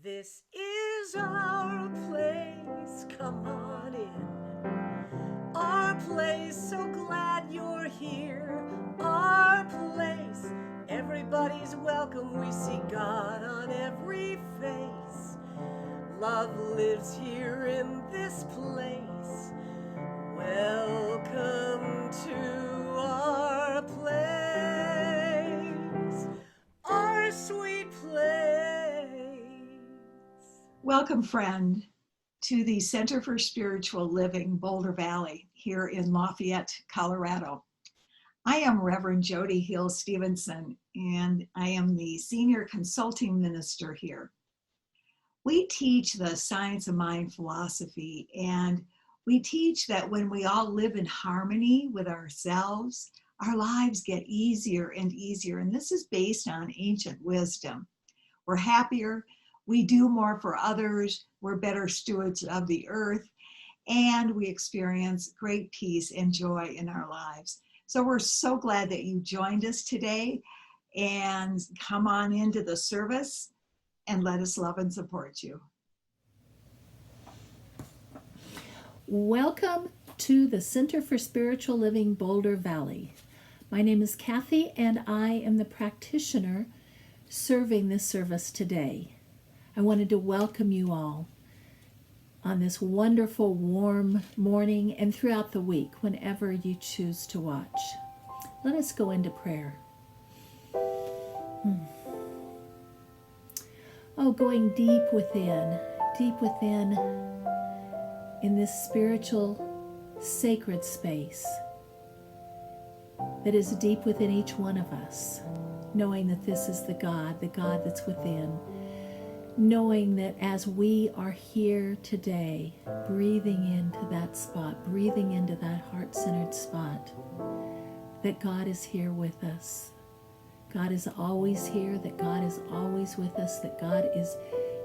This is our place, come on in. Our place, so glad you're here. Our place, everybody's welcome. We see God on every face. Love lives here in this place. Welcome to our place, our sweet place. Welcome, friend, to the Center for Spiritual Living, Boulder Valley, here in Lafayette, Colorado. I am Reverend Jody Stevenson, and I am the Senior Consulting Minister here. We teach the science of mind philosophy, and we teach that when we all live in harmony with ourselves, our lives get easier and easier, and this is based on ancient wisdom. We're happier, we do more for others, we're better stewards of the earth, and we experience great peace and joy in our lives. So we're so glad that you joined us today, and come on into the service and let us love and support you. Welcome to the Center for Spiritual Living, Boulder Valley. My name is Kathy, and I am the practitioner serving this service today. I wanted to welcome you all on this wonderful warm morning and throughout the week whenever you choose to watch. Let us go into prayer. Oh, going deep within in this spiritual sacred space that is deep within each one of us, knowing that this is the God that's within. Knowing that as we are here today, breathing into that spot, breathing into that heart-centered spot, that God is here with us. God is always here, that God is always with us, that God is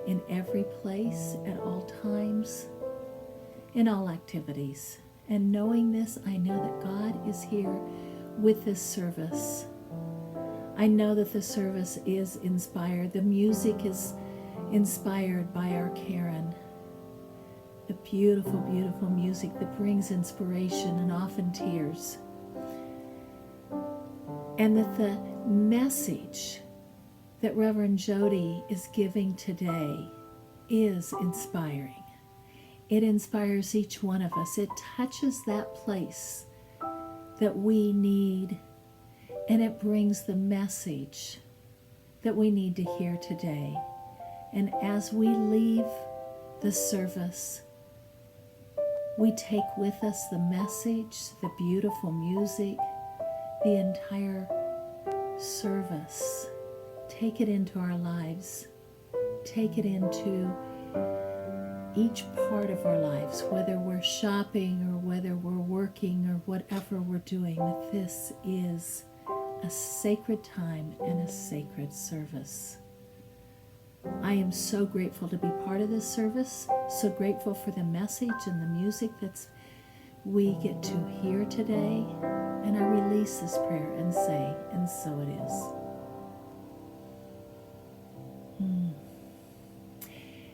in every place, at all times, in all activities. And knowing this, I know that God is here with this service. I know that the service is inspired. The music is inspired by our Karen. The beautiful, beautiful music that brings inspiration and often tears. And that the message that Reverend Jody is giving today is inspiring. It inspires each one of us. It touches that place that we need, and it brings the message that we need to hear today. And as we leave the service, we take with us the message, the beautiful music, the entire service. Take it into our lives. Take it into each part of our lives, whether we're shopping or whether we're working or whatever we're doing, that this is a sacred time and a sacred service. I am so grateful to be part of this service, so grateful for the message and the music that we get to hear today, and I release this prayer and say, and so it is.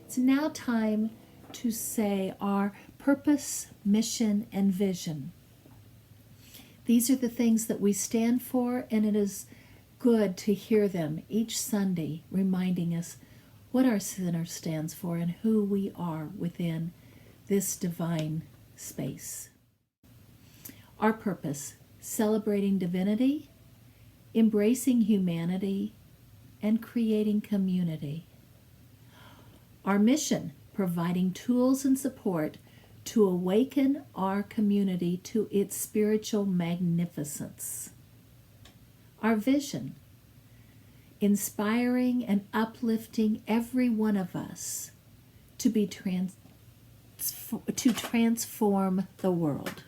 It's now time to say our purpose, mission, and vision. These are the things that we stand for, and it is good to hear them each Sunday, reminding us what our center stands for and who we are within this divine space. Our purpose, celebrating divinity, embracing humanity, and creating community. Our mission, providing tools and support to awaken our community to its spiritual magnificence. Our vision, inspiring and uplifting every one of us to transform the world.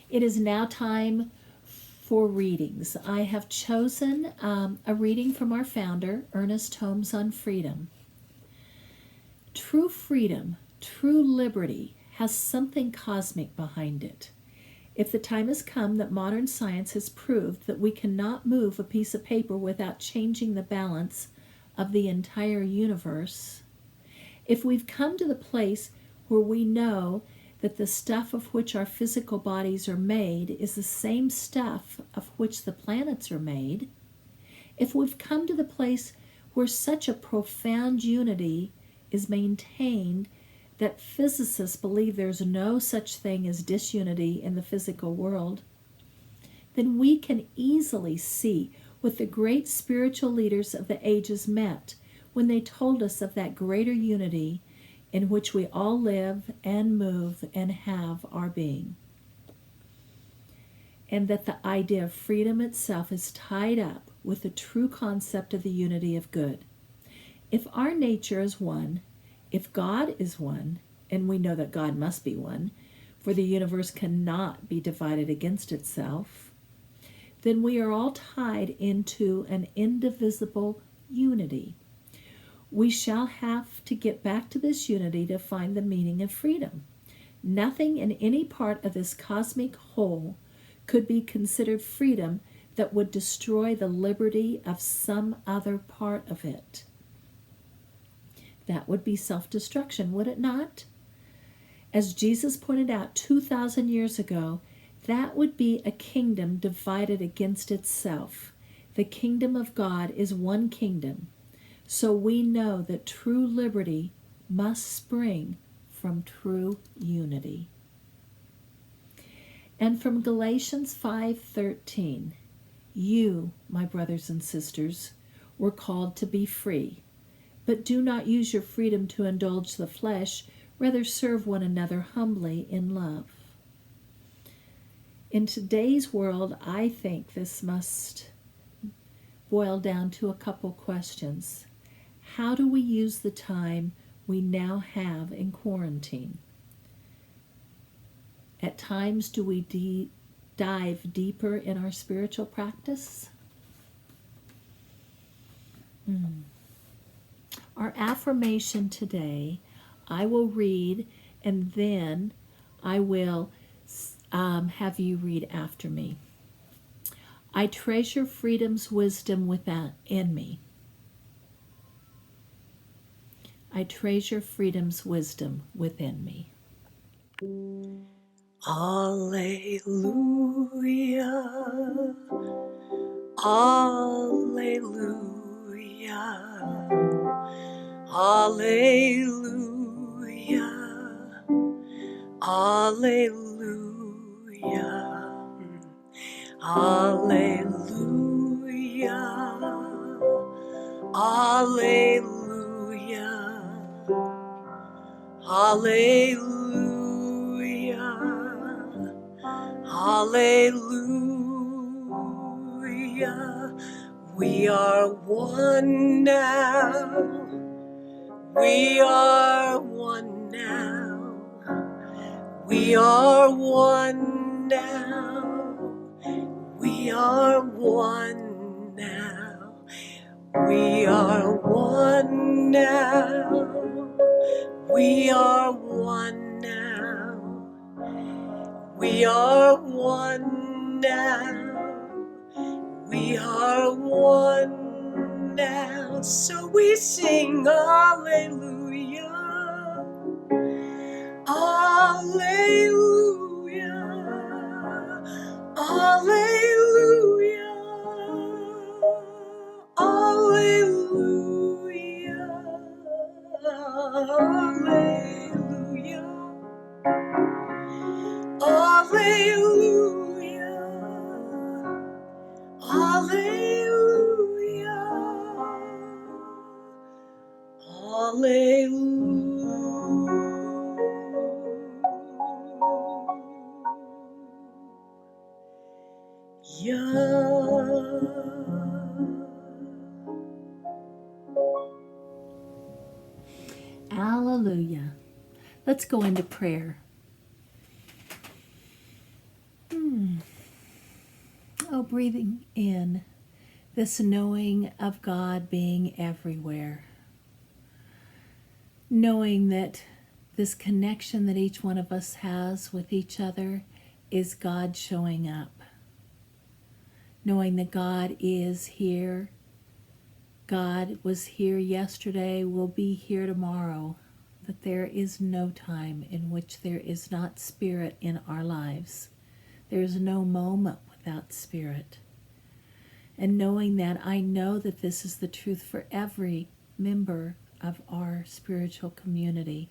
It is now time for readings. I have chosen a reading from our founder, Ernest Holmes, on freedom. True freedom, true liberty has something cosmic behind it. If the time has come that modern science has proved that we cannot move a piece of paper without changing the balance of the entire universe, if we've come to the place where we know that the stuff of which our physical bodies are made is the same stuff of which the planets are made, if we've come to the place where such a profound unity is maintained that physicists believe there's no such thing as disunity in the physical world, then we can easily see what the great spiritual leaders of the ages meant when they told us of that greater unity in which we all live and move and have our being. And that the idea of freedom itself is tied up with the true concept of the unity of good. If our nature is one, if God is one, and we know that God must be one, for the universe cannot be divided against itself, then we are all tied into an indivisible unity. We shall have to get back to this unity to find the meaning of freedom. Nothing in any part of this cosmic whole could be considered freedom that would destroy the liberty of some other part of it. That would be self-destruction, would it not? As Jesus pointed out 2,000 years ago, that would be a kingdom divided against itself. The kingdom of God is one kingdom. So we know that true liberty must spring from true unity. And from Galatians 5:13, you, my brothers and sisters, were called to be free, but do not use your freedom to indulge the flesh, rather serve one another humbly in love. In today's world, I think this must boil down to a couple questions. How do we use the time we now have in quarantine? At times, do we dive deeper in our spiritual practice? Our affirmation today, I will read, and then I will have you read after me. I treasure freedom's wisdom within me. I treasure freedom's wisdom within me. Alleluia, alleluia, alleluia, alleluia, alleluia, alleluia, alleluia, hallelujah. We are one now. We are one now. We are one now. We are one now. We are one now. We are one now. We are one now. We are one now. So we sing hallelujah. Alleluia, alleluia, alleluia, alleluia, alleluia, alleluia, alleluia. Hallelujah. Let's go into prayer. Oh, breathing in this knowing of God being everywhere. Knowing that this connection that each one of us has with each other is God showing up. Knowing that God is here, God was here yesterday, will be here tomorrow, that there is no time in which there is not Spirit in our lives. There is no moment without Spirit. And knowing that, I know that this is the truth for every member of our spiritual community,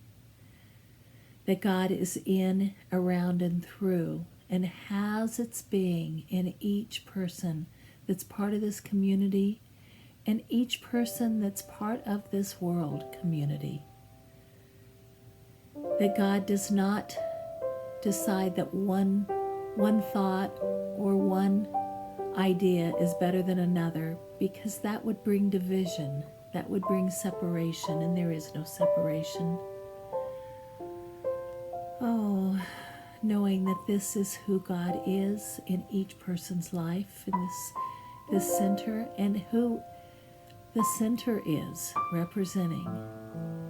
that God is in, around, and through, and has its being in each person that's part of this community and each person that's part of this world community. That God does not decide that one thought or one idea is better than another, because that would bring division, that would bring separation, and there is no separation. Oh, knowing that this is who God is in each person's life, in this center, and who the center is representing,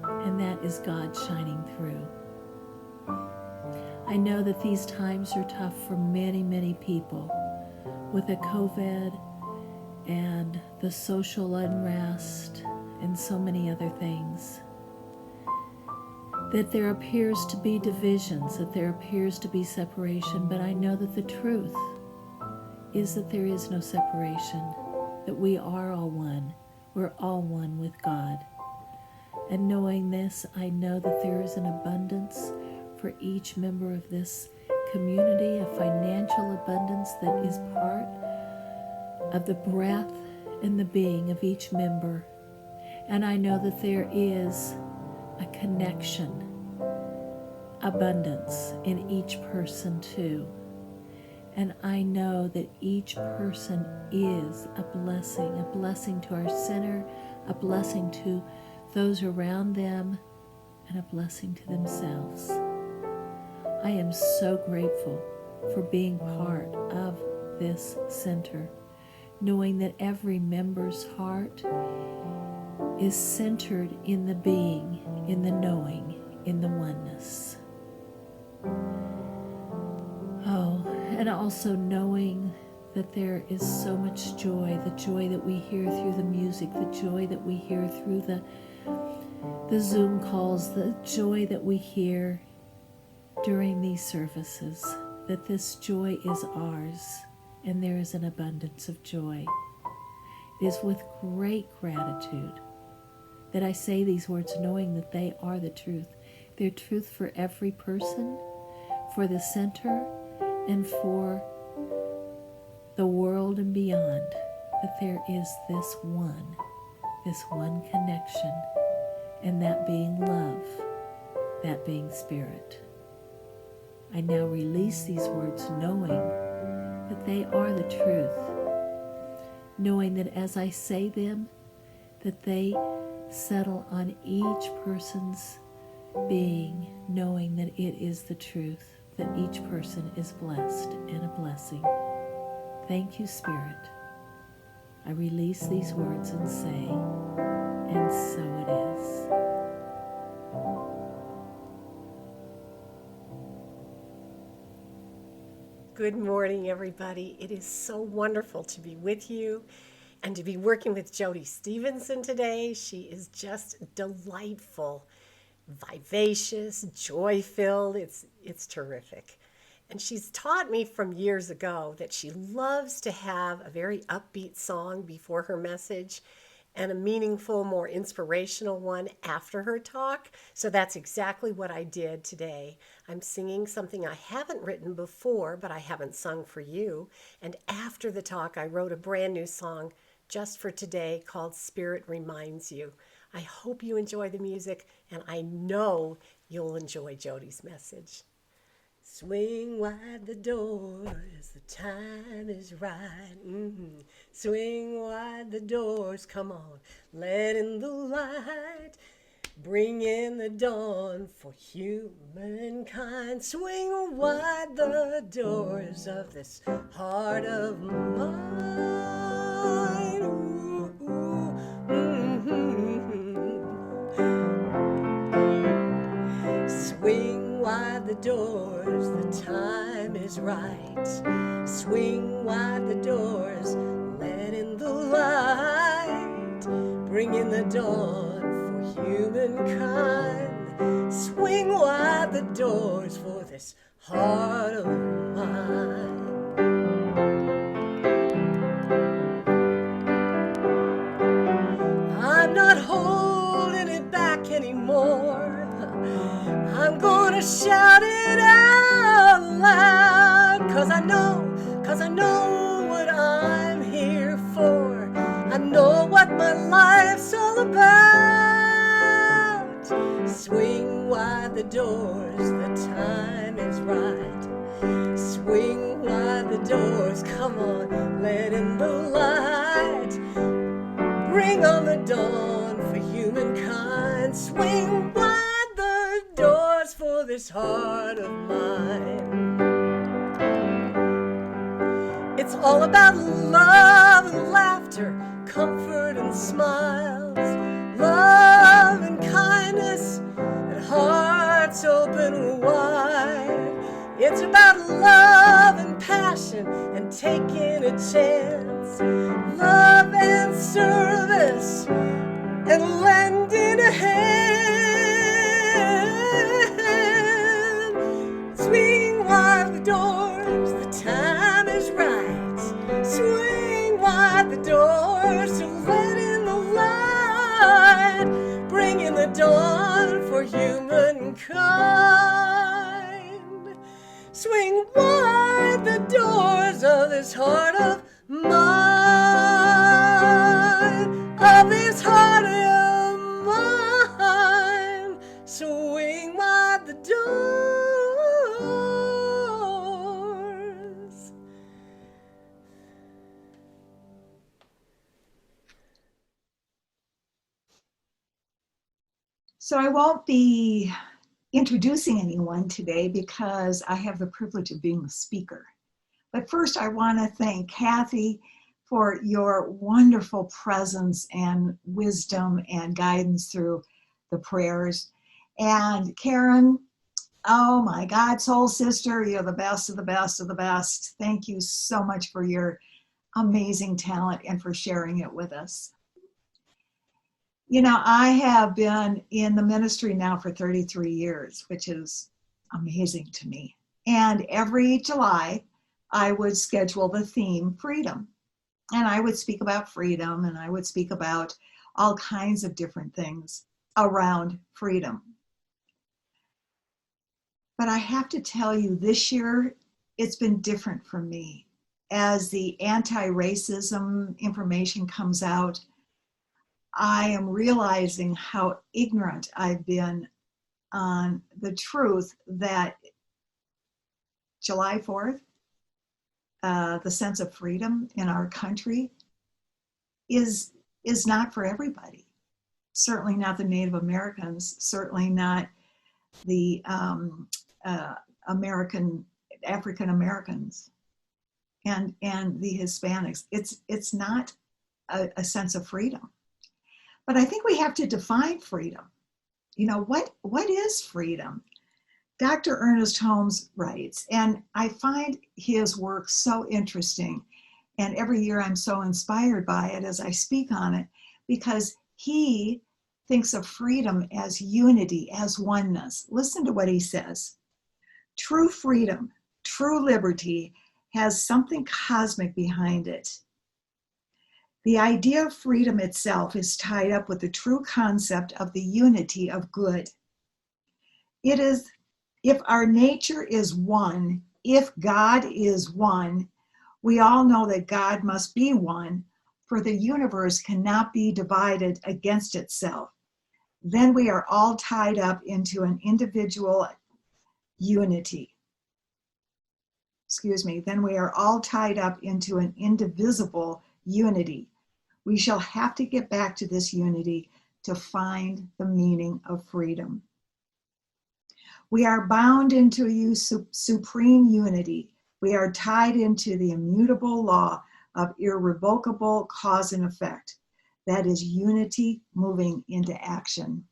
and that is God shining through. I know that these times are tough for many, many people with the COVID and the social unrest and so many other things. That there appears to be divisions, that there appears to be separation, but I know that the truth is that there is no separation, that we are all one. We're all one with God. And knowing this, I know that there is an abundance for each member of this community, a financial abundance that is part of the breath and the being of each member. And I know that there is a connection, abundance in each person too. And I know that each person is a blessing to our center, a blessing to those around them, and a blessing to themselves. I am so grateful for being part of this center, knowing that every member's heart is centered in the being, in the knowing, in the oneness. Oh, and also knowing that there is so much joy, the joy that we hear through the music, the joy that we hear through the Zoom calls, the joy that we hear during these services, that this joy is ours, and there is an abundance of joy. It is with great gratitude that I say these words, knowing that they are the truth. They're truth for every person, for the center, and for the world and beyond, that there is this one connection, and that being love, that being Spirit. I now release these words knowing that they are the truth, knowing that as I say them, that they settle on each person's being, knowing that it is the truth, that each person is blessed and a blessing. Thank you, Spirit. I release these words and say, and so it is. Good morning, everybody. It is so wonderful to be with you and to be working with Jody Stevenson today. She is just delightful, vivacious, joy-filled. It's terrific. And she's taught me from years ago that she loves to have a very upbeat song before her message and a meaningful, more inspirational one after her talk. So that's exactly what I did today. I'm singing something I haven't written before, but I haven't sung for you. And after the talk, I wrote a brand new song just for today called Spirit Reminds You. I hope you enjoy the music, and I know you'll enjoy Jody's message. Swing wide the doors, the time is right. Swing wide the doors, come on, let in the light. Bring in the dawn for humankind. Swing wide the doors of this heart of mine. Ooh, ooh, Swing wide the doors, the time is right. Swing wide the doors, let in the light. bringing the dawn for humankind. Swing wide the doors for this heart of mine. I'm not holding it back anymore. I'm gonna shout it out loud, 'cause I know what I'm here for. I know what my life's all about. Swing wide the doors, the time is right. Swing wide the doors, come on, let in the light. Bring on the dawn for humankind. Swing wide the doors for this heart of mine. It's all about love and laughter, comfort and smiles, love and kindness, and hearts open wide. It's about love and passion and taking a chance, love and service and lending a hand. Swing wide the doors, the time is right. Swing wide the doors to let in the light, bringing the dawn for humankind. Swing wide the doors of this heart of mine, of this heart of mine. Swing wide the doors. So I won't be introducing anyone today because I have the privilege of being the speaker. But first, I want to thank Kathy for your wonderful presence and wisdom and guidance through the prayers. And Karen, oh my God, soul sister, you're the best of the best of the best. Thank you so much for your amazing talent and for sharing it with us. You know, I have been in the ministry now for 33 years, which is amazing to me. And every July, I would schedule the theme freedom. And I would speak about freedom, and I would speak about all kinds of different things around freedom. But I have to tell you, this year, it's been different for me. As the anti-racism information comes out, I am realizing how ignorant I've been on the truth that July 4th, the sense of freedom in our country is not for everybody. Certainly not the Native Americans, certainly not the African Americans and the Hispanics. It's not a sense of freedom. But I think we have to define freedom. You know, what is freedom? Dr. Ernest Holmes writes, and I find his work so interesting, and every year I'm so inspired by it as I speak on it, because he thinks of freedom as unity, as oneness. Listen to what he says. True freedom, true liberty has something cosmic behind it. The idea of freedom itself is tied up with the true concept of the unity of good. It is, if our nature is one, if God is one, we all know that God must be one, for the universe cannot be divided against itself. Then we are all tied up into an individual unity. Then we are all tied up into an indivisible unity. We shall have to get back to this unity to find the meaning of freedom. We are bound into a supreme unity. We are tied into the immutable law of irrevocable cause and effect. That is unity moving into action.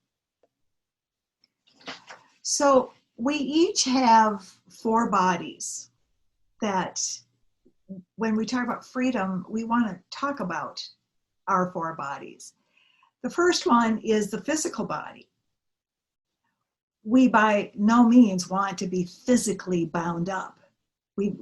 So we each have 4 bodies that when we talk about freedom, we want to talk about our 4 bodies. The first one is the physical body. We by no means want to be physically bound up. We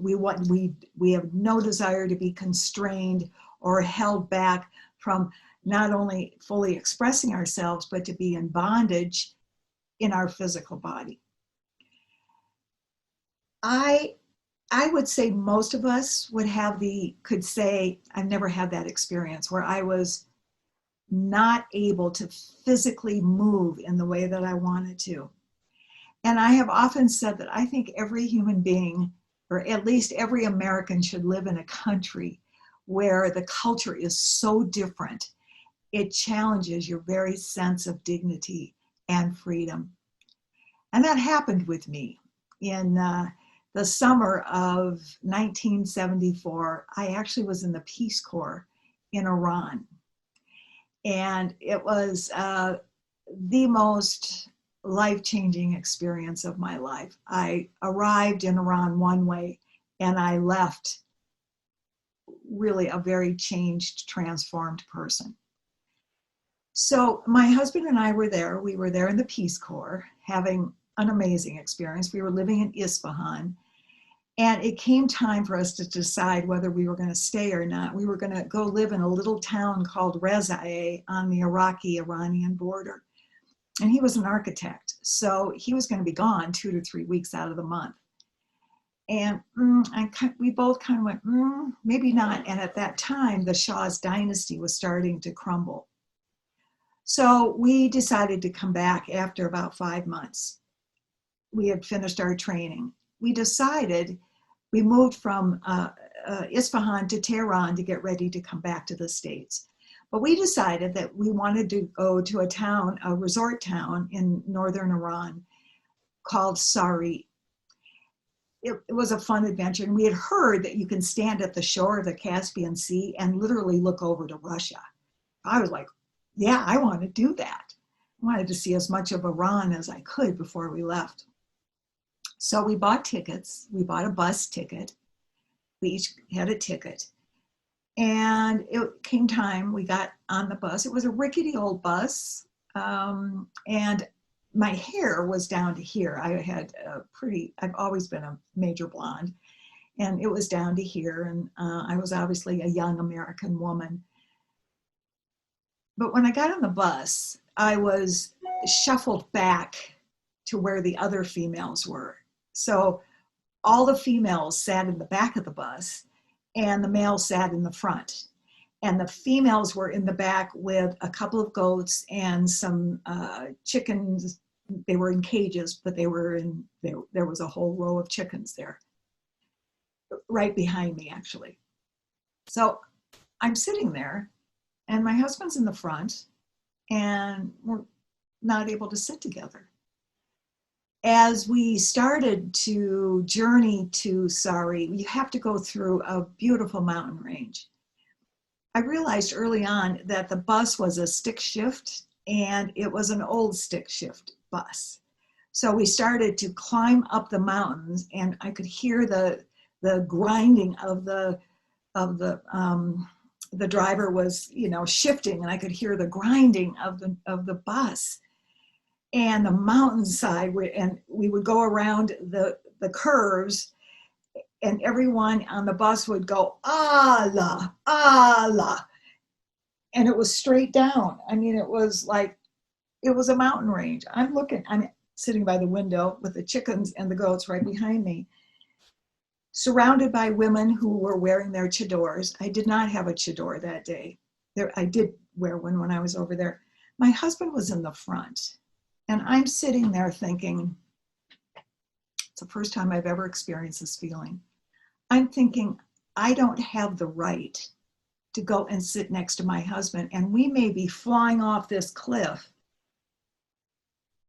have no desire to be constrained or held back from not only fully expressing ourselves, but to be in bondage in our physical body. I would say most of us could say, I've never had that experience where I was not able to physically move in the way that I wanted to. And I have often said that I think every human being, or at least every American, should live in a country where the culture is so different. It challenges your very sense of dignity and freedom. And that happened with me. In the summer of 1974, I actually was in the Peace Corps in Iran. And it was the most life-changing experience of my life. I arrived in Iran one way, and I left really a very changed, transformed person. So my husband and I were there. We were there in the Peace Corps, having an amazing experience. We were living in Isfahan, and it came time for us to decide whether we were going to stay or not. We were going to go live in a little town called Rezaieh on the Iraqi-Iranian border. And he was an architect, so he was going to be gone 2 to 3 weeks out of the month. And we both kind of went, maybe not. And at that time, the Shah's dynasty was starting to crumble. So we decided to come back after about 5 months. We had finished our training. We moved from Isfahan to Tehran to get ready to come back to the States. But we decided that we wanted to go to a resort town in northern Iran called Sari. It was a fun adventure. And we had heard that you can stand at the shore of the Caspian Sea and literally look over to Russia. I was like, yeah, I want to do that. I wanted to see as much of Iran as I could before we left. So we bought tickets. We bought a bus ticket. We each had a ticket. And it came time, we got on the bus. It was a rickety old bus. And my hair was down to here. I've always been a major blonde. And it was down to here. And I was obviously a young American woman. But when I got on the bus, I was shuffled back to where the other females were. So all the females sat in the back of the bus, and the males sat in the front. And the females were in the back with a couple of goats and some chickens. They were in cages, but there was a whole row of chickens there, right behind me, actually. So I'm sitting there, and my husband's in the front, and we're not able to sit together. As we started to journey to Sari, you have to go through a beautiful mountain range. I realized early on that the bus was a stick shift, and it was an old stick shift bus. So we started to climb up the mountains, and I could hear the grinding of the driver was, shifting, and I could hear the grinding of the bus. And the mountainside, and we would go around the curves, and everyone on the bus would go, Allah, Allah. And it was straight down. I mean, it was a mountain range. I'm sitting by the window with the chickens and the goats right behind me, surrounded by women who were wearing their chadors. I did not have a chador that day. I did wear one when I was over there. My husband was in the front. And I'm sitting there thinking, it's the first time I've ever experienced this feeling. I'm thinking, I don't have the right to go and sit next to my husband, and we may be flying off this cliff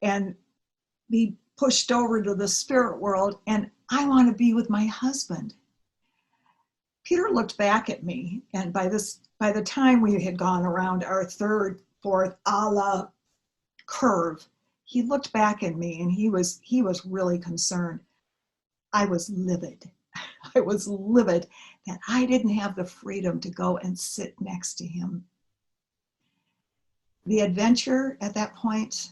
and be pushed over to the spirit world, and I want to be with my husband. Peter looked back at me, and by the time we had gone around our third, fourth Allah curve, he looked back at me, and he was really concerned. I was livid. I was livid that I didn't have the freedom to go and sit next to him. The adventure at that point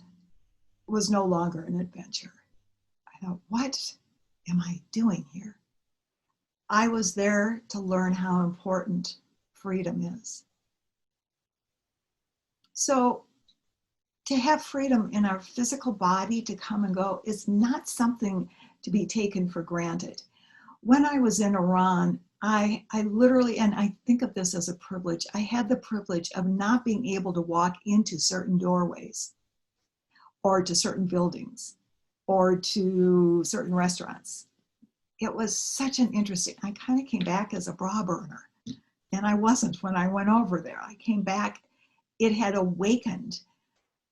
was no longer an adventure. I thought, what am I doing here? I was there to learn how important freedom is. So to have freedom in our physical body to come and go is not something to be taken for granted. When I was in Iran, I literally, and I think of this as a privilege, I had the privilege of not being able to walk into certain doorways or to certain buildings or to certain restaurants. It was such an interesting, I kind of came back as a bra burner, and I wasn't when I went over there. I came back, it had awakened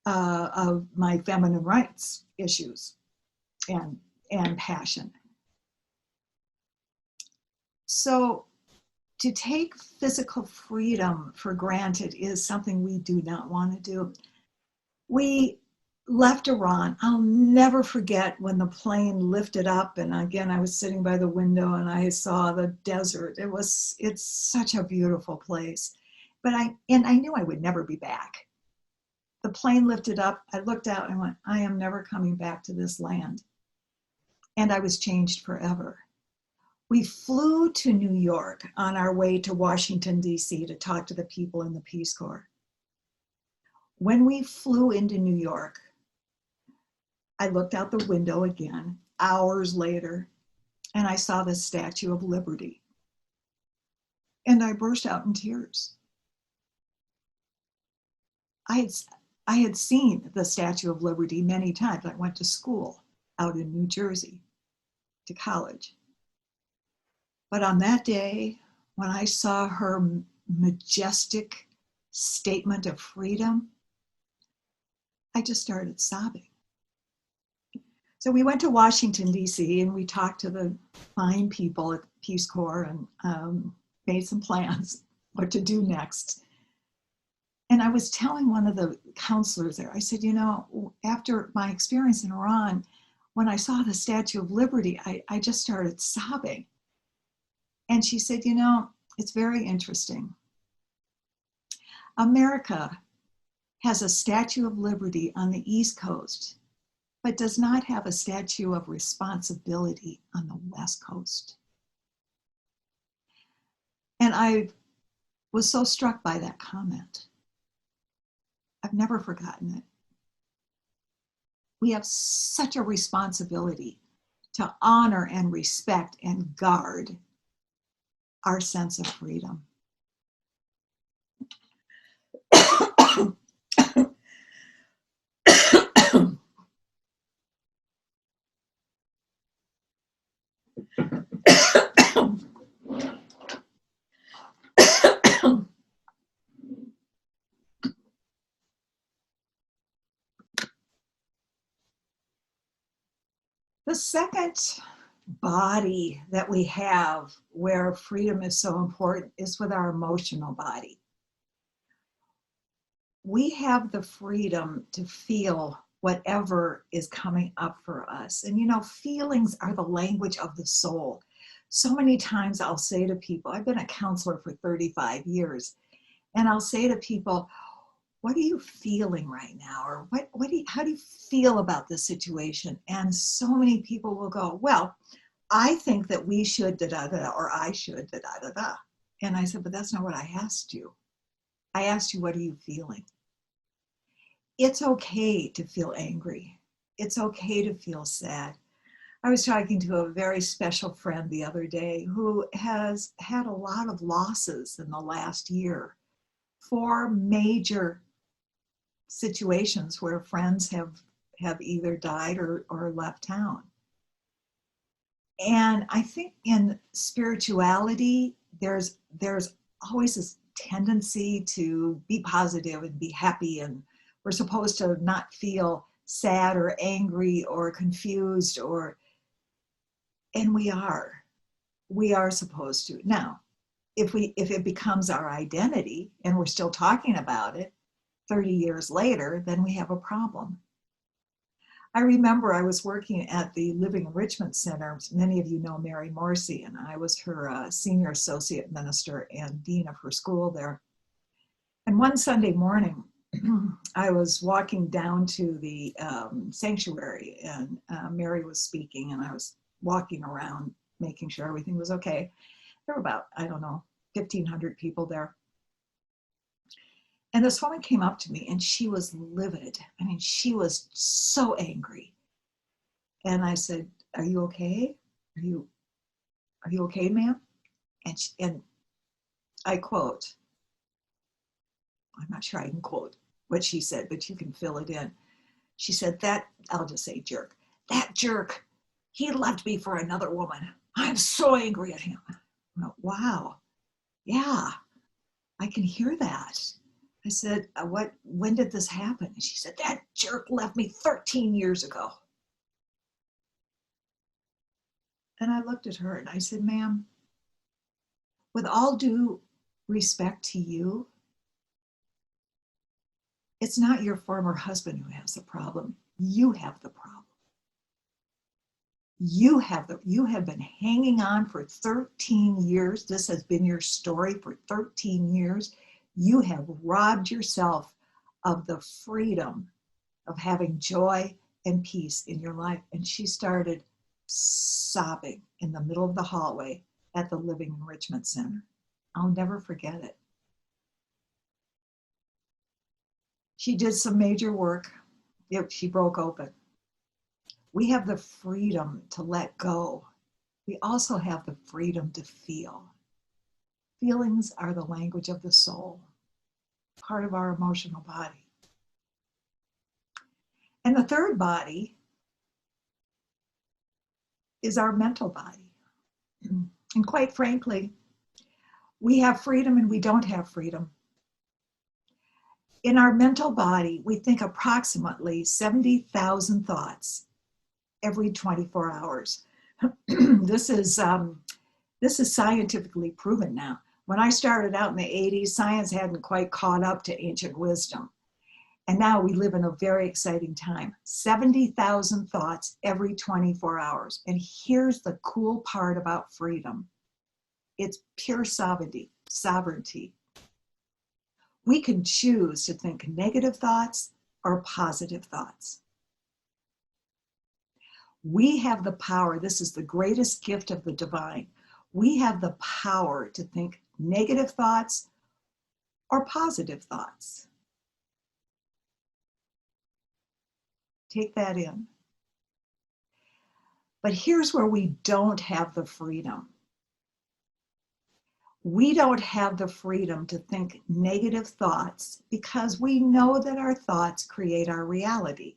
of my feminine rights issues and passion. So to take physical freedom for granted is something we do not want to do. We left Iran. I'll never forget when the plane lifted up, and again, I was sitting by the window and I saw the desert. It's such a beautiful place. But I knew I would never be back. The plane lifted up, I looked out and went, I am never coming back to this land. And I was changed forever. We flew to New York on our way to Washington, D.C. to talk to the people in the Peace Corps. When we flew into New York, I looked out the window again, hours later, and I saw the Statue of Liberty. And I burst out in tears. I had seen the Statue of Liberty many times. I went to school out in New Jersey, to college. But on that day, when I saw her majestic statement of freedom, I just started sobbing. So we went to Washington, D.C., and we talked to the fine people at the Peace Corps and made some plans what to do next. And I was telling one of the counselors there, I said, you know, after my experience in Iran, when I saw the Statue of Liberty, I just started sobbing. And she said, you know, it's very interesting. America has a Statue of Liberty on the East Coast, but does not have a statue of responsibility on the West Coast. And I was so struck by that comment. I've never forgotten it. We have such a responsibility to honor and respect and guard our sense of freedom. The second body that we have where freedom is so important is with our emotional body. We have the freedom to feel whatever is coming up for us. And you know, feelings are the language of the soul. So many times I'll say to people, I've been a counselor for 35 years, and I'll say to people, what are you feeling right now? Or how do you feel about this situation? And so many people will go, well, I think that we should da-da-da, or I should da-da-da-da. And I said, but that's not what I asked you. I asked you, what are you feeling? It's okay to feel angry. It's okay to feel sad. I was talking to a very special friend the other day who has had a lot of losses in the last year. 4 major situations where friends have either died or left town. And I think in spirituality, there's always this tendency to be positive and be happy, and we're supposed to not feel sad or angry or confused, and we are supposed to. Now, if it becomes our identity and we're still talking about it 30 years later, then we have a problem. I remember I was working at the Living Enrichment Center. Many of you know Mary Morrissey, and I was her senior associate minister and dean of her school there. And one Sunday morning, I was walking down to the sanctuary, and Mary was speaking, and I was walking around making sure everything was okay. There were about, I don't know, 1,500 people there. And this woman came up to me, and she was livid. I mean, she was so angry. And I said, "Are you okay? Are you okay, ma'am?" And I quote, I'm not sure I can quote what she said, but you can fill it in. She said, I'll just say jerk. "That jerk, he left me for another woman. I'm so angry at him." I went, "Wow, yeah, I can hear that." I said, when did this happen?" And she said, "That jerk left me 13 years ago." And I looked at her and I said, "Ma'am, with all due respect to you, it's not your former husband who has the problem. You have the problem. You have been hanging on for 13 years. This has been your story for 13 years. You have robbed yourself of the freedom of having joy and peace in your life." And she started sobbing in the middle of the hallway at the Living Enrichment Center. I'll never forget it. She did some major work. She broke open. We have the freedom to let go. We also have the freedom to feel. Feelings are the language of the soul, part of our emotional body. And the third body is our mental body. And quite frankly, we have freedom and we don't have freedom. In our mental body, we think approximately 70,000 thoughts every 24 hours. This is scientifically proven now. When I started out in the 80s, science hadn't quite caught up to ancient wisdom. And now we live in a very exciting time. 70,000 thoughts every 24 hours. And here's the cool part about freedom. It's pure sovereignty. We can choose to think negative thoughts or positive thoughts. We have the power. This is the greatest gift of the divine. We have the power to think negative thoughts or positive thoughts. Take that in. But here's where we don't have the freedom. We don't have the freedom to think negative thoughts because we know that our thoughts create our reality.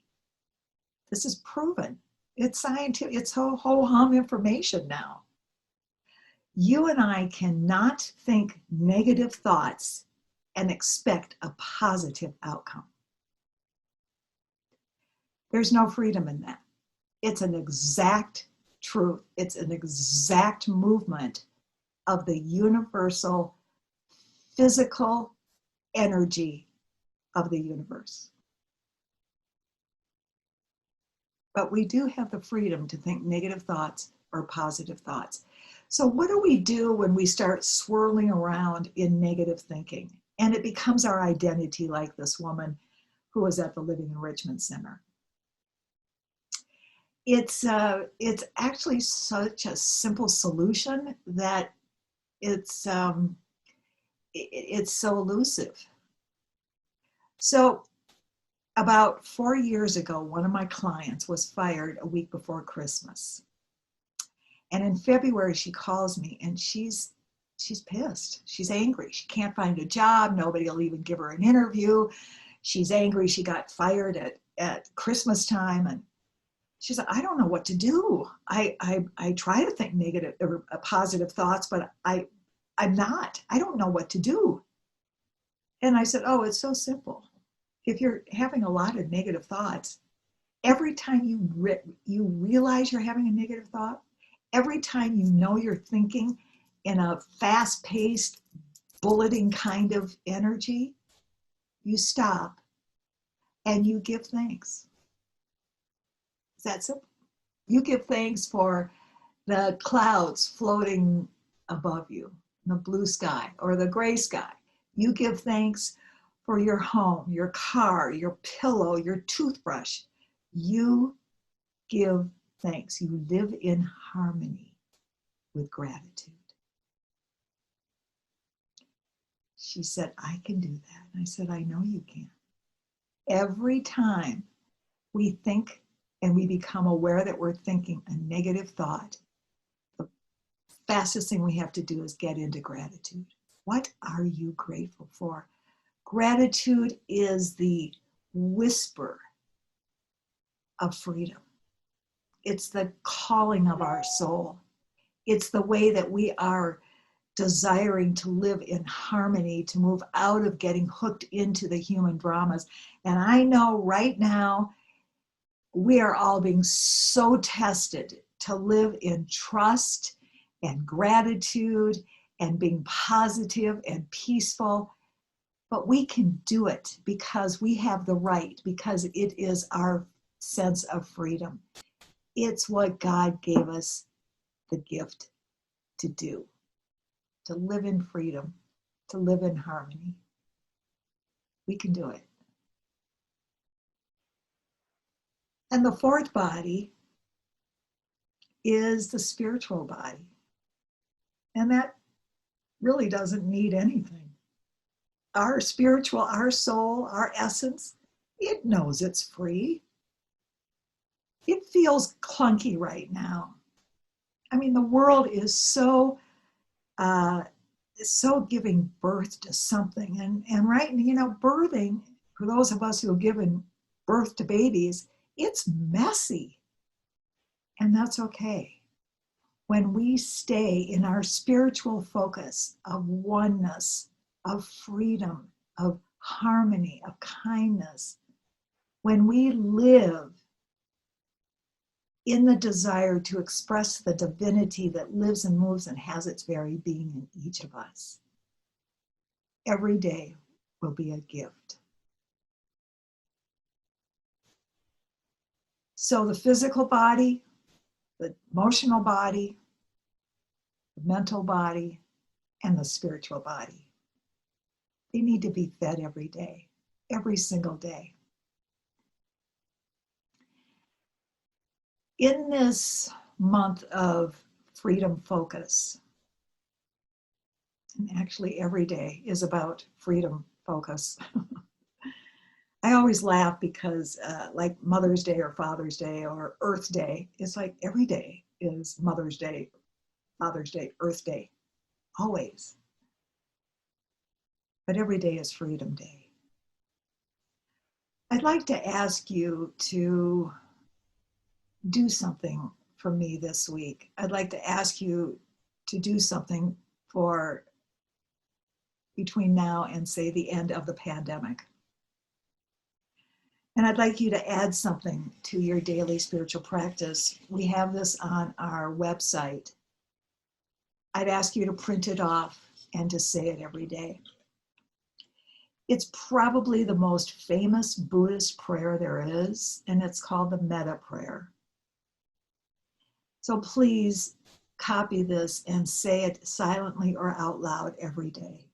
This is proven. It's scientific. It's ho-hum information now. You and I cannot think negative thoughts and expect a positive outcome. There's no freedom in that. It's an exact truth. It's an exact movement of the universal physical energy of the universe. But we do have the freedom to think negative thoughts or positive thoughts. So what do we do when we start swirling around in negative thinking? And it becomes our identity, like this woman who was at the Living Enrichment Center. It's actually such a simple solution that it's so elusive. So about 4 years ago, one of my clients was fired a week before Christmas. And in February, she calls me and she's pissed. She's angry. She can't find a job. Nobody will even give her an interview. She's angry. She got fired at Christmas time. And she said, "I don't know what to do. I try to think negative or positive thoughts, but I don't know what to do." And I said, "Oh, it's so simple. If you're having a lot of negative thoughts, every time you realize you're having a negative thought, every time you know you're thinking in a fast-paced, bulleting kind of energy, you stop and you give thanks." Is that simple? You give thanks for the clouds floating above you, the blue sky or the gray sky. You give thanks for your home, your car, your pillow, your toothbrush. You give thanks. You live in harmony with gratitude. She said, I can do that. And I said, I know you can. Every time we think and we become aware that we're thinking a negative thought, the fastest thing we have to do is get into gratitude. What are you grateful for? Gratitude is the whisper of freedom. It's the calling of our soul. It's the way that we are desiring to live in harmony, to move out of getting hooked into the human dramas. And I know right now we are all being so tested to live in trust and gratitude and being positive and peaceful. But we can do it because we have the right, because it is our sense of freedom. It's what God gave us the gift to do, to live in freedom, to live in harmony. We can do it. And the fourth body is the spiritual body. And that really doesn't need anything. Our spiritual, our soul, our essence, it knows it's free. It feels clunky right now. I mean, the world is so giving birth to something. And right, birthing, for those of us who have given birth to babies, it's messy. And that's okay. When we stay in our spiritual focus of oneness, of freedom, of harmony, of kindness, when we live in the desire to express the divinity that lives and moves and has its very being in each of us, every day will be a gift. So the physical body, the emotional body, the mental body, and the spiritual body, they need to be fed every day, every single day. In this month of freedom focus, and actually every day is about freedom focus. I always laugh because like Mother's Day or Father's Day or Earth Day, it's like every day is Mother's Day, Father's Day, Earth Day, always. But every day is Freedom Day. I'd like to ask you to do something for me this week. I'd like to ask you to do something for between now and, say, the end of the pandemic. And I'd like you to add something to your daily spiritual practice. We have this on our website. I'd ask you to print it off and to say it every day. It's probably the most famous Buddhist prayer there is, and it's called the Metta Prayer. So please copy this and say it silently or out loud every day.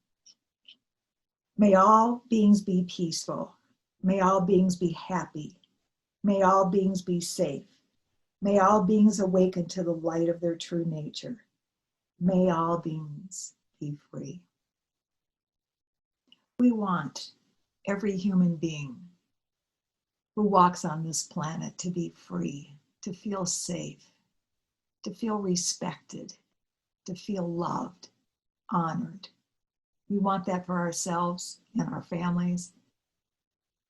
May all beings be peaceful. May all beings be happy. May all beings be safe. May all beings awaken to the light of their true nature. May all beings be free. We want every human being who walks on this planet to be free, to feel safe, to feel respected, to feel loved, honored. We want that for ourselves and our families,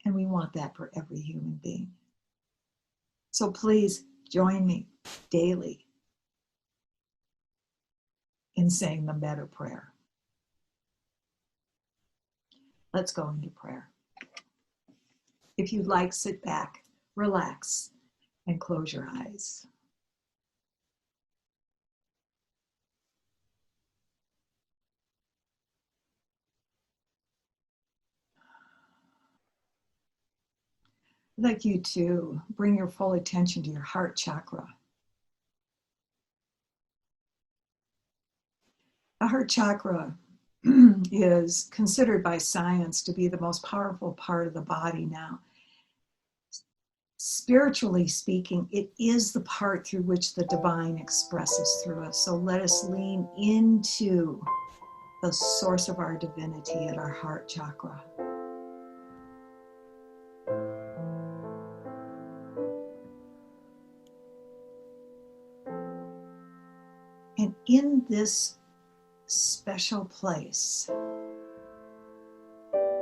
and we want that for every human being. So please join me daily in saying the Metta Prayer. Let's go into prayer. If you'd like, sit back, relax, and close your eyes. I'd like you to bring your full attention to your heart chakra. The heart chakra is considered by science to be the most powerful part of the body now. Spiritually speaking, it is the part through which the divine expresses through us. So let us lean into the source of our divinity at our heart chakra. And in this special place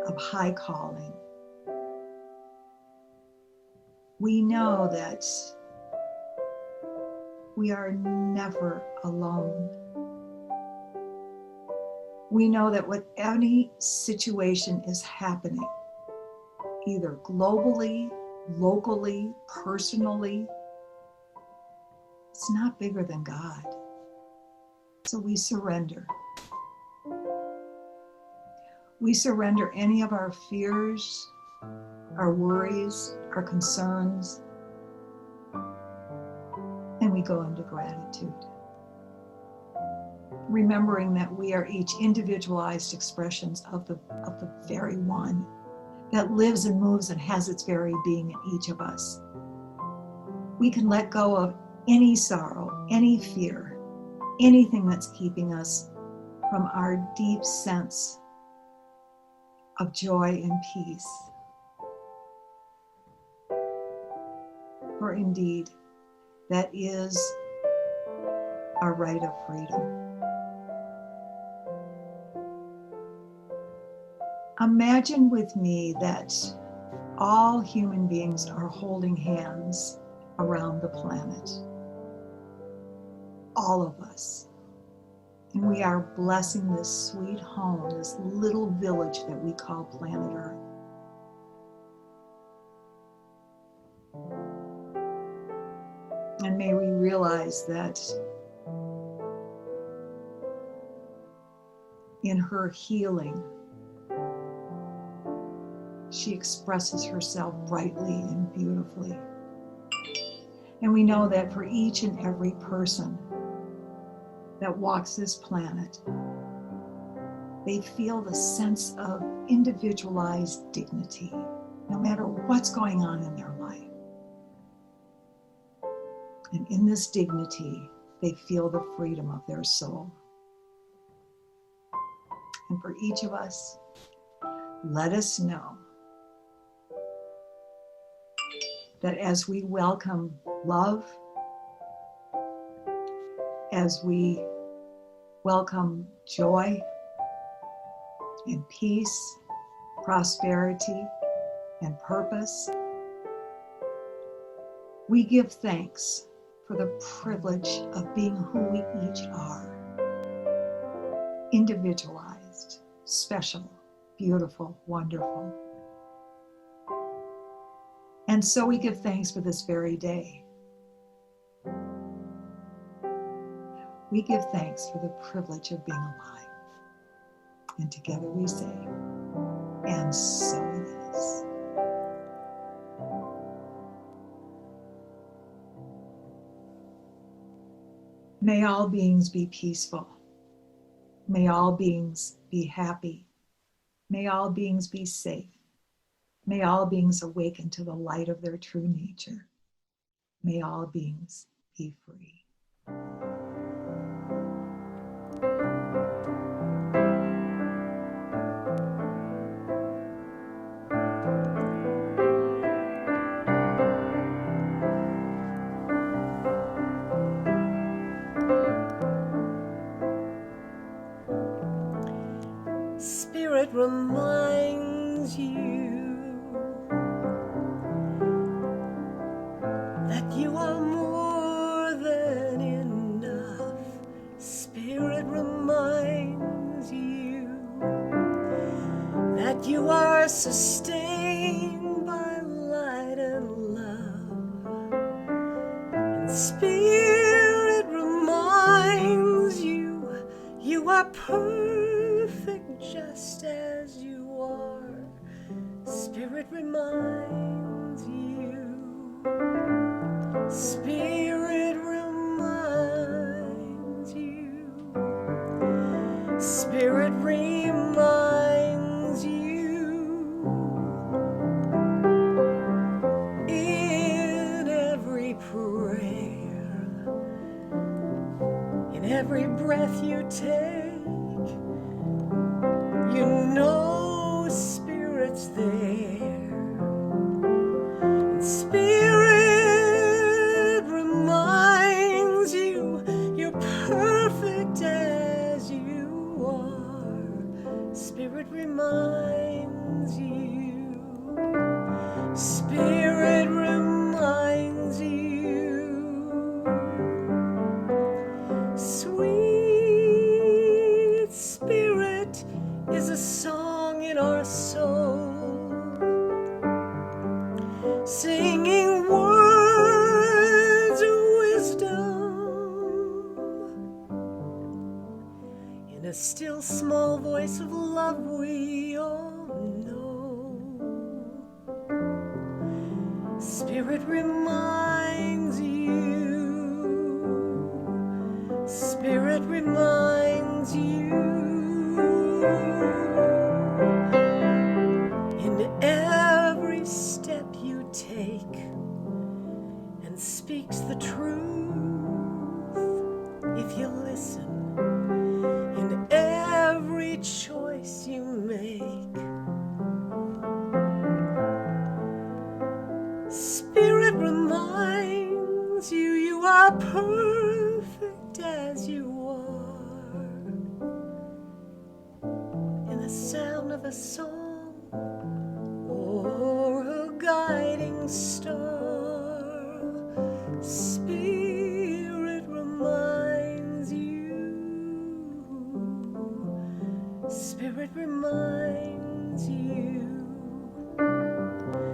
of high calling, we know that we are never alone. We know that with any situation is happening, either globally, locally, personally, it's not bigger than God. So we surrender. We surrender any of our fears, our worries, our concerns, and we go into gratitude. Remembering that we are each individualized expressions of the very one that lives and moves and has its very being in each of us. We can let go of any sorrow, any fear, anything that's keeping us from our deep sense of joy and peace. For indeed, that is our right of freedom. Imagine with me that all human beings are holding hands around the planet. All of us. And we are blessing this sweet home, this little village that we call planet Earth. And may we realize that in her healing, she expresses herself brightly and beautifully. And we know that for each and every person that walks this planet, they feel the sense of individualized dignity, no matter what's going on in their life. And in this dignity, they feel the freedom of their soul. And for each of us, let us know that as we welcome love, as we welcome joy and peace, prosperity and purpose, we give thanks for the privilege of being who we each are. Individualized, special, beautiful, wonderful. And so we give thanks for this very day. We give thanks for the privilege of being alive. And together we say, and so it is. May all beings be peaceful. May all beings be happy. May all beings be safe. May all beings awaken to the light of their true nature. May all beings be free. Spirit reminds you that you are more than enough. Spirit reminds you that you are sustained by light and love. And Spirit reminds you you are perfect just as you are. Spirit reminds you. Spirit reminds you. Spirit reminds you. every breath you take, you know Spirit's there. And Spirit reminds you you're perfect as you are. Spirit reminds you. Spirit reminds you. Sweet Spirit is a song in our soul, singing words of wisdom in a still small voice of love we all know. Spirit reminds you. Spirit reminds you. In every step you take and speaks the truth, if you listen, in every choice you make, Spirit reminds you you are perfect as you are. In the sound of a song or a guiding star, Spirit reminds you. Spirit reminds you.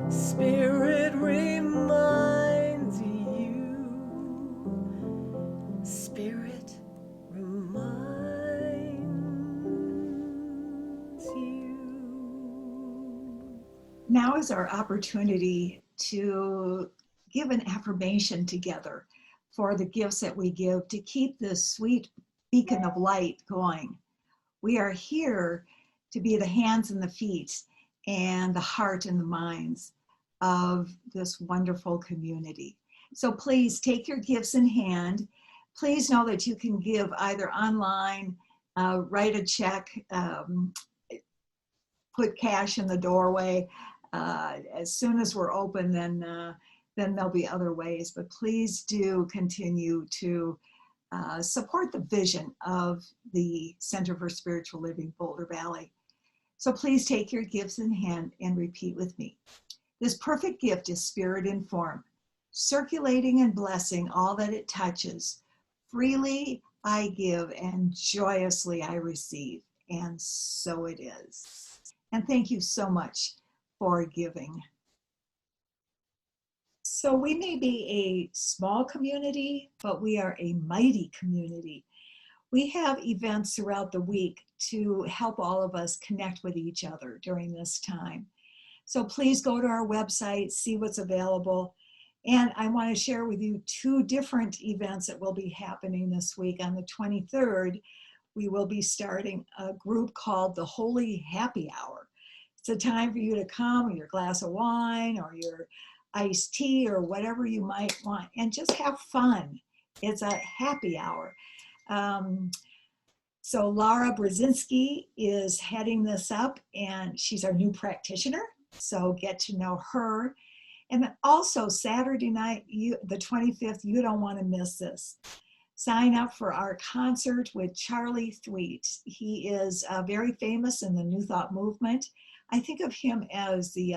Spirit reminds you. Spirit reminds you. Now is our opportunity to give an affirmation together for the gifts that we give to keep this sweet beacon of light going. We are here to be the hands and the feet and the heart and the minds of this wonderful community. So please take your gifts in hand. Please know that you can give either online, write a check, put cash in the doorway. As soon as we're open, then there'll be other ways. But please do continue to support the vision of the Center for Spiritual Living Boulder Valley. So please take your gifts in hand and repeat with me. This perfect gift is spirit in form, circulating and blessing all that it touches. Freely I give and joyously I receive. And so it is. And thank you so much for giving. So we may be a small community, but we are a mighty community. We have events throughout the week to help all of us connect with each other during this time. So please go to our website, see what's available. And I want to share with you 2 different events that will be happening this week. On the 23rd, we will be starting a group called the Holy Happy Hour. It's a time for you to come with your glass of wine or your iced tea or whatever you might want and just have fun. It's a happy hour. So Laura Brzezinski is heading this up, and she's our new practitioner. So get to know her. And then also Saturday night, the 25th, you don't want to miss this. Sign up for our concert with Charlie Thweet. He is very famous in the New Thought movement. I think of him as the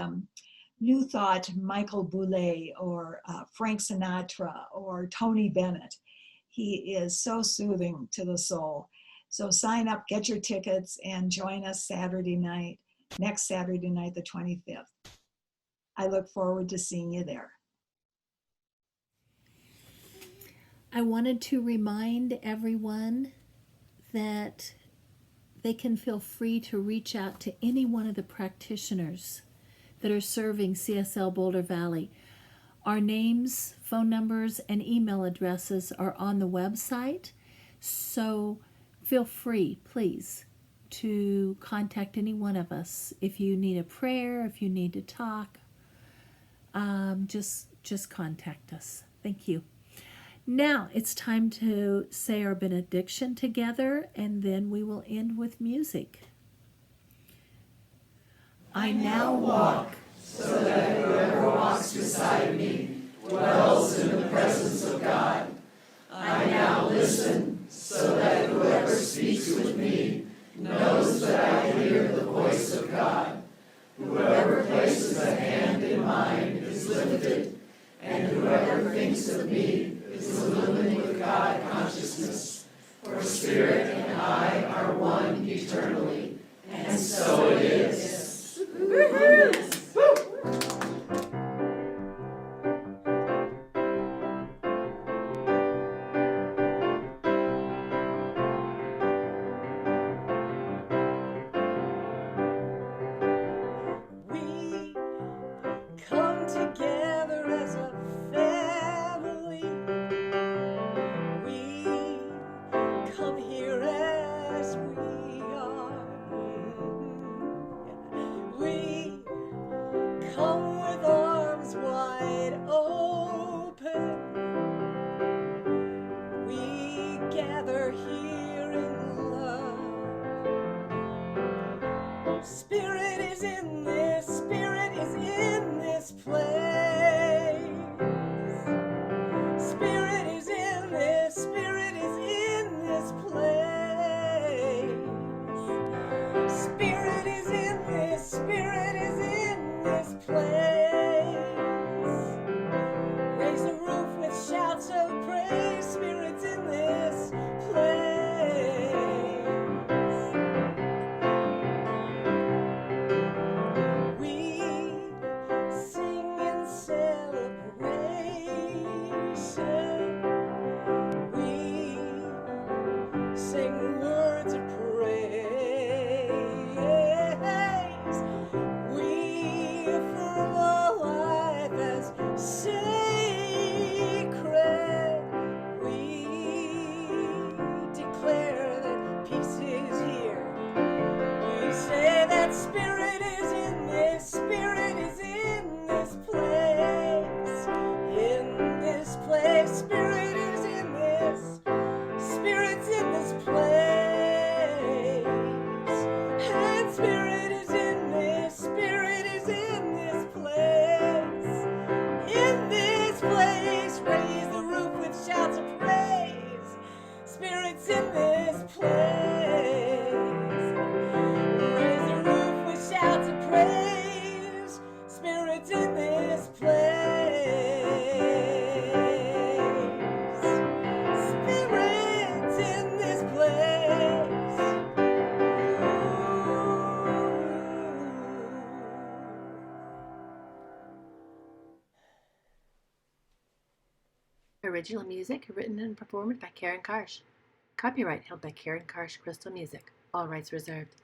New Thought Michael Bublé or Frank Sinatra or Tony Bennett. He is so soothing to the soul. So sign up, get your tickets, and join us Saturday night, next Saturday night, the 25th. I look forward to seeing you there. I wanted to remind everyone that they can feel free to reach out to any one of the practitioners that are serving CSL Boulder Valley. Our names, phone numbers, and email addresses are on the website, so feel free, please, to contact any one of us. If you need a prayer, if you need to talk, just contact us. Thank you. Now it's time to say our benediction together, and then we will end with music. I now walk so that whoever walks beside me dwells in the presence of God. I now listen so that whoever speaks with me knows that I hear the voice of God. Whoever places a hand in mine is lifted, and whoever thinks of me is illumined with God consciousness. For Spirit and I are one eternally, and so it is. We come together as a family. We come here as we are. We come with arms wide open. We gather here in love. Spirit is in this, Spirit is in this place. Spirit is in this, Spirit is in this place. Spirit is in this, Spirit is in this place. Raise the roof with shouts of praise, Spirit's in this place. We sing in celebration. We sing words of praise. We affirm our life as sacred. We declare that peace is here. We say that Spirit is in this, Spirit is in this place. In this place, Spirit is in this, Spirit's in this place. And Spirit is in this, Spirit is in this place. In this place, raise the roof with shouts of praise. Spirit's in this place. Raise the roof with shouts of praise. Spirit's in this place. Spirit's in this place. Original music written and performed by Karen Karsh. Copyright held by Karen Karsh Crystal Music. All rights reserved.